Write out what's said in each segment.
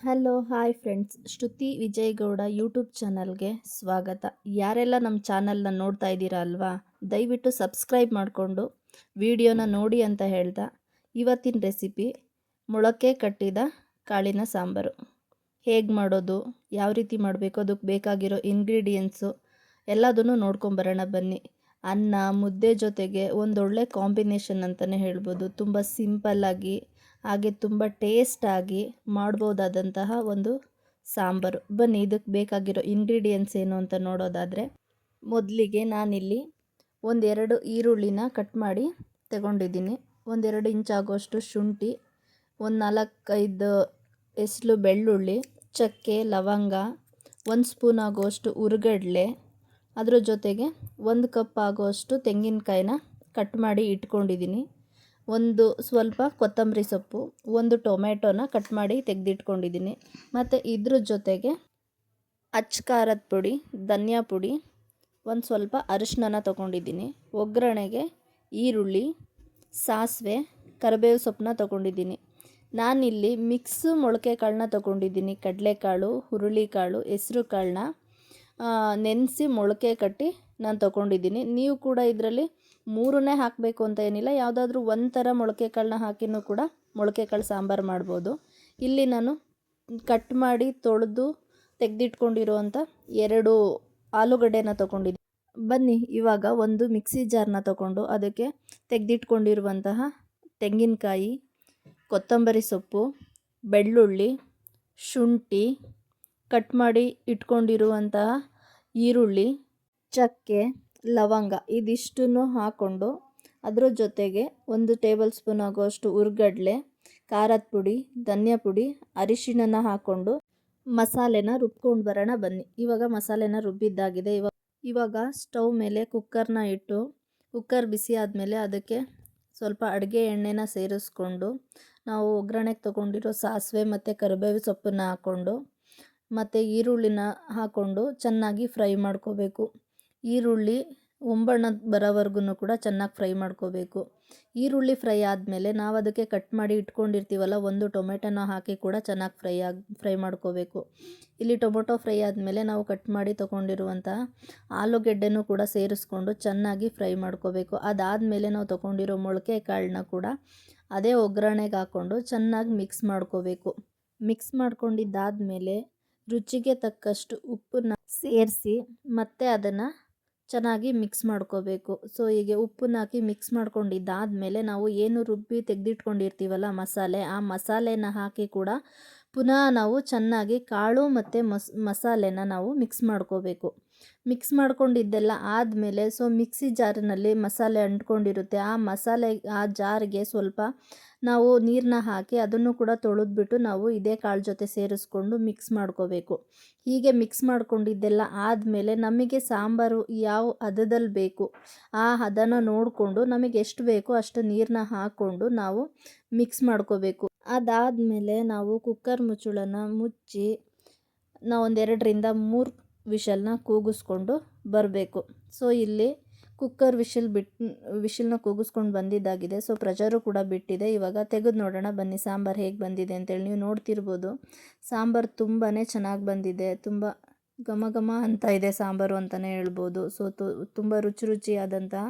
Hello hi friends, ಶ್ರುತಿ Vijayagowda YouTube ಚಾನಲ್ಗೆ ಸ್ವಾಗತ. ಯಾರೆಲ್ಲ ನಮ್ಮ ಚಾನಲ್ನ ನೋಡ್ತಾ ಇದ್ದೀರಾ ಅಲ್ವಾ, ದಯವಿಟ್ಟು ಸಬ್ಸ್ಕ್ರೈಬ್ ಮಾಡಿಕೊಂಡು ವಿಡಿಯೋನ ನೋಡಿ ಅಂತ ಹೇಳ್ತಾ, ಇವತ್ತಿನ ರೆಸಿಪಿ ಮೊಳಕೆ ಕಟ್ಟಿದ ಕಾಳಿನ ಸಾಂಬಾರು ಹೇಗೆ ಮಾಡೋದು, ಯಾವ ರೀತಿ ಮಾಡಬೇಕು, ಅದಕ್ಕೆ ಬೇಕಾಗಿರೋ ಇಂಗ್ರೀಡಿಯೆಂಟ್ಸು ಎಲ್ಲದನ್ನು ನೋಡ್ಕೊಂಬರೋಣ ಬನ್ನಿ. ಅನ್ನ ಮುದ್ದೆ ಜೊತೆಗೆ ಒಂದೊಳ್ಳೆ ಕಾಂಬಿನೇಷನ್ ಅಂತಲೇ ಹೇಳ್ಬೋದು. ತುಂಬ ಸಿಂಪಲ್ಲಾಗಿ ಹಾಗೆ ತುಂಬ ಟೇಸ್ಟಾಗಿ ಮಾಡ್ಬೋದಾದಂತಹ ಒಂದು ಸಾಂಬಾರು. ಬನ್ನಿ ಇದಕ್ಕೆ ಬೇಕಾಗಿರೋ ಇಂಗ್ರೀಡಿಯೆಂಟ್ಸ್ ಏನು ಅಂತ ನೋಡೋದಾದರೆ, ಮೊದಲಿಗೆ ನಾನಿಲ್ಲಿ ಒಂದೆರಡು ಈರುಳ್ಳಿನ ಕಟ್ ಮಾಡಿ ತಗೊಂಡಿದ್ದೀನಿ. 1-2 ಇಂಚ್ ಆಗೋಷ್ಟು ಶುಂಠಿ, ಒಂದು 4-5 ಎಸಳು ಬೆಳ್ಳುಳ್ಳಿ, ಚಕ್ಕೆ, ಲವಂಗ, 1 ಸ್ಪೂನ್ ಆಗೋಷ್ಟು ಹುರ್ಗಡ್ಲೆ, ಅದ್ರ ಜೊತೆಗೆ 1 ಕಪ್ ಆಗೋಷ್ಟು ತೆಂಗಿನಕಾಯಿನ ಕಟ್ ಮಾಡಿ ಇಟ್ಕೊಂಡಿದ್ದೀನಿ. ಒಂದು ಸ್ವಲ್ಪ ಕೊತ್ತಂಬರಿ ಸೊಪ್ಪು, 1 ಟೊಮೆಟೊನ ಕಟ್ ಮಾಡಿ ತೆಗೆದಿಟ್ಕೊಂಡಿದ್ದೀನಿ. ಮತ್ತು ಇದ್ರ ಜೊತೆಗೆ ಅಚ್ಚ ಖಾರದ ಪುಡಿ, ಧನಿಯಾ ಪುಡಿ, ಒಂದು ಸ್ವಲ್ಪ ಅರಿಶಿನ ತೊಗೊಂಡಿದ್ದೀನಿ. ಒಗ್ಗರಣೆಗೆ ಈರುಳ್ಳಿ, ಸಾಸಿವೆ, ಕರಿಬೇವು ಸೊಪ್ಪನ್ನ ತೊಗೊಂಡಿದ್ದೀನಿ. ನಾನಿಲ್ಲಿ ಮಿಕ್ಸ್ ಮೊಳಕೆ ಕಾಳನ್ನ ತೊಗೊಂಡಿದ್ದೀನಿ. ಕಡಲೆಕಾಳು, ಹುರುಳಿಕಾಳು, ಹೆಸ್ರು ಕಾಳನ್ನ ನೆನೆಸಿ ಮೊಳಕೆ ಕಟ್ಟಿ ನಾನು ತೊಗೊಂಡಿದ್ದೀನಿ. ನೀವು ಕೂಡ ಇದರಲ್ಲಿ 3 ಹಾಕಬೇಕು ಅಂತ ಏನಿಲ್ಲ, ಯಾವುದಾದ್ರೂ ಒಂಥರ ಮೊಳಕೆ ಕಾಳನ್ನ ಹಾಕಿನೂ ಕೂಡ ಮೊಳಕೆ ಕಾಳು ಸಾಂಬಾರು ಮಾಡ್ಬೋದು. ಇಲ್ಲಿ ನಾನು ಕಟ್ ಮಾಡಿ ತೊಳೆದು ತೆಗೆದಿಟ್ಕೊಂಡಿರುವಂಥ 2 ಆಲೂಗಡ್ಡೆನ ತೊಗೊಂಡಿದ್ದೀನಿ. ಬನ್ನಿ ಇವಾಗ ಒಂದು ಮಿಕ್ಸಿ ಜಾರ್ನ ತೊಗೊಂಡು ಅದಕ್ಕೆ ತೆಗೆದಿಟ್ಕೊಂಡಿರುವಂತಹ ತೆಂಗಿನಕಾಯಿ, ಕೊತ್ತಂಬರಿ ಸೊಪ್ಪು, ಬೆಳ್ಳುಳ್ಳಿ, ಶುಂಠಿ, ಕಟ್ ಮಾಡಿ ಇಟ್ಕೊಂಡಿರುವಂತಹ ಈರುಳ್ಳಿ, ಚಕ್ಕೆ, ಲವಂಗ ಇದಿಷ್ಟನ್ನು ಹಾಕ್ಕೊಂಡು ಅದರ ಜೊತೆಗೆ 1 ಟೇಬಲ್ ಸ್ಪೂನ್ ಆಗೋಷ್ಟು ಹುರ್ಗಡ್ಲೆ, ಖಾರದ ಪುಡಿ, ಧನಿಯಾ ಪುಡಿ, ಅರಿಶಿನ ಹಾಕ್ಕೊಂಡು ಮಸಾಲೆನ ರುಬ್ಕೊಂಡು ಬರೋಣ ಬನ್ನಿ. ಇವಾಗ ಮಸಾಲೆನ ರುಬ್ಬಿದ್ದಾಗಿದೆ. ಇವಾಗ ಸ್ಟವ್ ಮೇಲೆ ಕುಕ್ಕರ್ನ ಇಟ್ಟು ಕುಕ್ಕರ್ ಬಿಸಿ ಆದಮೇಲೆ ಅದಕ್ಕೆ ಸ್ವಲ್ಪ ಅಡುಗೆ ಎಣ್ಣೆನ ಸೇರಿಸ್ಕೊಂಡು ನಾವು ಒಗ್ಗರಣೆಗೆ ತೊಗೊಂಡಿರೋ ಸಾಸಿವೆ ಮತ್ತು ಕರಿಬೇವು ಸೊಪ್ಪನ್ನು ಹಾಕ್ಕೊಂಡು ಮತ್ತು ಈರುಳ್ಳಿನ ಹಾಕ್ಕೊಂಡು ಚೆನ್ನಾಗಿ ಫ್ರೈ ಮಾಡ್ಕೋಬೇಕು. ಈರುಳ್ಳಿ ಒಂಬಣ್ಣ ಬರೋವರೆಗೂ ಕೂಡ ಚೆನ್ನಾಗಿ ಫ್ರೈ ಮಾಡ್ಕೋಬೇಕು. ಈರುಳ್ಳಿ ಫ್ರೈ ಆದಮೇಲೆ ನಾವು ಅದಕ್ಕೆ ಕಟ್ ಮಾಡಿ ಇಟ್ಕೊಂಡಿರ್ತೀವಲ್ಲ, 1 ಟೊಮೆಟೊನ ಹಾಕಿ ಕೂಡ ಚೆನ್ನಾಗಿ ಫ್ರೈ ಮಾಡ್ಕೋಬೇಕು. ಇಲ್ಲಿ ಟೊಮೊಟೊ ಫ್ರೈ ಆದಮೇಲೆ ನಾವು ಕಟ್ ಮಾಡಿ ತೊಗೊಂಡಿರುವಂತಹ ಆಲೂಗೆಡ್ಡೆನೂ ಕೂಡ ಸೇರಿಸ್ಕೊಂಡು ಚೆನ್ನಾಗಿ ಫ್ರೈ ಮಾಡ್ಕೋಬೇಕು. ಅದಾದಮೇಲೆ ನಾವು ತೊಗೊಂಡಿರೋ ಮೊಳಕೆ ಕಾಳನ್ನ ಕೂಡ ಅದೇ ಒಗ್ಗರಣೆಗೆ ಹಾಕ್ಕೊಂಡು ಚೆನ್ನಾಗಿ ಮಿಕ್ಸ್ ಮಾಡ್ಕೋಬೇಕು. ಮಿಕ್ಸ್ ಮಾಡ್ಕೊಂಡಿದ್ದಾದಮೇಲೆ ರುಚಿಗೆ ತಕ್ಕಷ್ಟು ಉಪ್ಪನ್ನ ಸೇರಿಸಿ ಮತ್ತೆ ಅದನ್ನು ಚೆನ್ನಾಗಿ ಮಿಕ್ಸ್ ಮಾಡ್ಕೋಬೇಕು. ಸೊ ಹೀಗೆ ಉಪ್ಪನ್ನ ಹಾಕಿ ಮಿಕ್ಸ್ ಮಾಡ್ಕೊಂಡಿದ್ದಾದಮೇಲೆ ನಾವು ಏನು ರುಬ್ಬಿ ತೆಗೆದಿಟ್ಕೊಂಡಿರ್ತೀವಲ್ಲ ಮಸಾಲೆ, ಆ ಮಸಾಲೆನ ಹಾಕಿ ಕೂಡ ಪುನಃ ನಾವು ಚೆನ್ನಾಗಿ ಕಾಳು ಮತ್ತು ಮಸಾಲೆನ ನಾವು ಮಿಕ್ಸ್ ಮಾಡ್ಕೋಬೇಕು. ಮಿಕ್ಸ್ ಮಾಡ್ಕೊಂಡಿದ್ದೆಲ್ಲ ಆದಮೇಲೆ ಮಿಕ್ಸಿ ಜಾರಿನಲ್ಲಿ ಮಸಾಲೆ ಅಂಟ್ಕೊಂಡಿರುತ್ತೆ. ಆ ಜಾರಿಗೆ ಸ್ವಲ್ಪ ನಾವು ನೀರನ್ನ ಹಾಕಿ ಅದನ್ನು ಕೂಡ ತೊಳೆದ್ಬಿಟ್ಟು ನಾವು ಇದೇ ಕಾಳು ಜೊತೆ ಸೇರಿಸ್ಕೊಂಡು ಮಿಕ್ಸ್ ಮಾಡ್ಕೋಬೇಕು. ಹೀಗೆ ಮಿಕ್ಸ್ ಮಾಡ್ಕೊಂಡಿದ್ದೆಲ್ಲ ಆದಮೇಲೆ ನಮಗೆ ಸಾಂಬಾರು ಯಾವ ಹದದಲ್ಲಿ ಬೇಕು ಆ ಹದನ ನೋಡಿಕೊಂಡು ನಮಗೆ ಎಷ್ಟು ಬೇಕೋ ಅಷ್ಟು ನೀರನ್ನ ಹಾಕ್ಕೊಂಡು ನಾವು ಮಿಕ್ಸ್ ಮಾಡ್ಕೋಬೇಕು. ಅದಾದಮೇಲೆ ನಾವು ಕುಕ್ಕರ್ ಮುಚ್ಚಳನ ಮುಚ್ಚಿ ನಾವು 2-3 ವಿಷಲ್ನ ಕೂಗಿಸ್ಕೊಂಡು ಬರಬೇಕು. ಸೊ ಇಲ್ಲಿ ಕುಕ್ಕರ್ ವಿಷಲ್ನ ಕೂಗಿಸ್ಕೊಂಡು ಬಂದಿದ್ದಾಗಿದೆ. ಸೊ ಪ್ರೆಷರು ಕೂಡ ಬಿಟ್ಟಿದೆ. ಇವಾಗ ತೆಗೆದು ನೋಡೋಣ ಬನ್ನಿ ಸಾಂಬಾರು ಹೇಗೆ ಬಂದಿದೆ ಅಂತೇಳಿ. ನೀವು ನೋಡ್ತಿರ್ಬೋದು ಸಾಂಬಾರು ತುಂಬಾ ಚೆನ್ನಾಗಿ ಬಂದಿದೆ. ತುಂಬ ಘಮ ಘಮ ಅಂತ ಇದೆ ಸಾಂಬಾರು ಅಂತಲೇ ಹೇಳ್ಬೋದು. ಸೊ ತುಂಬ ರುಚಿಯಾದಂತಹ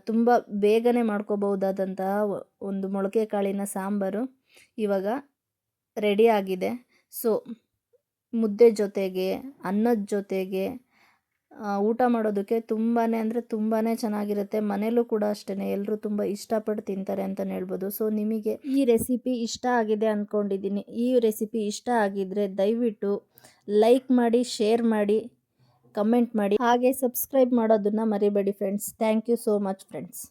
ತುಂಬ ಬೇಗನೆ ಮಾಡ್ಕೋಬಹುದಾದಂತಹ ಒಂದು ಮೊಳಕೆ ಕಾಳಿನ ಸಾಂಬಾರು ಇವಾಗ ರೆಡಿ ಆಗಿದೆ. ಸೊ ಮುದ್ದೆ ಜೊತೆಗೆ, ಅನ್ನದ ಜೊತೆಗೆ ಊಟ ಮಾಡೋದಕ್ಕೆ ತುಂಬಾ ಅಂದರೆ ತುಂಬಾ ಚೆನ್ನಾಗಿರುತ್ತೆ. ಮನೇಲೂ ಕೂಡ ಅಷ್ಟೇ ಎಲ್ಲರೂ ತುಂಬ ಇಷ್ಟಪಟ್ಟು ತಿಂತಾರೆ ಅಂತಲೇ ಹೇಳ್ಬೋದು. ಸೊ ನಿಮಗೆ ಈ ರೆಸಿಪಿ ಇಷ್ಟ ಆಗಿದೆ ಅಂದ್ಕೊಂಡಿದ್ದೀನಿ. ಈ ರೆಸಿಪಿ ಇಷ್ಟ ಆಗಿದ್ದರೆ ದಯವಿಟ್ಟು ಲೈಕ್ ಮಾಡಿ, ಶೇರ್ ಮಾಡಿ, ಕಮೆಂಟ್ ಮಾಡಿ, ಹಾಗೆ ಸಬ್ಸ್ಕ್ರೈಬ್ ಮಾಡೋದನ್ನು ಮರಿಬೇಡಿ friends. Thank you so much friends.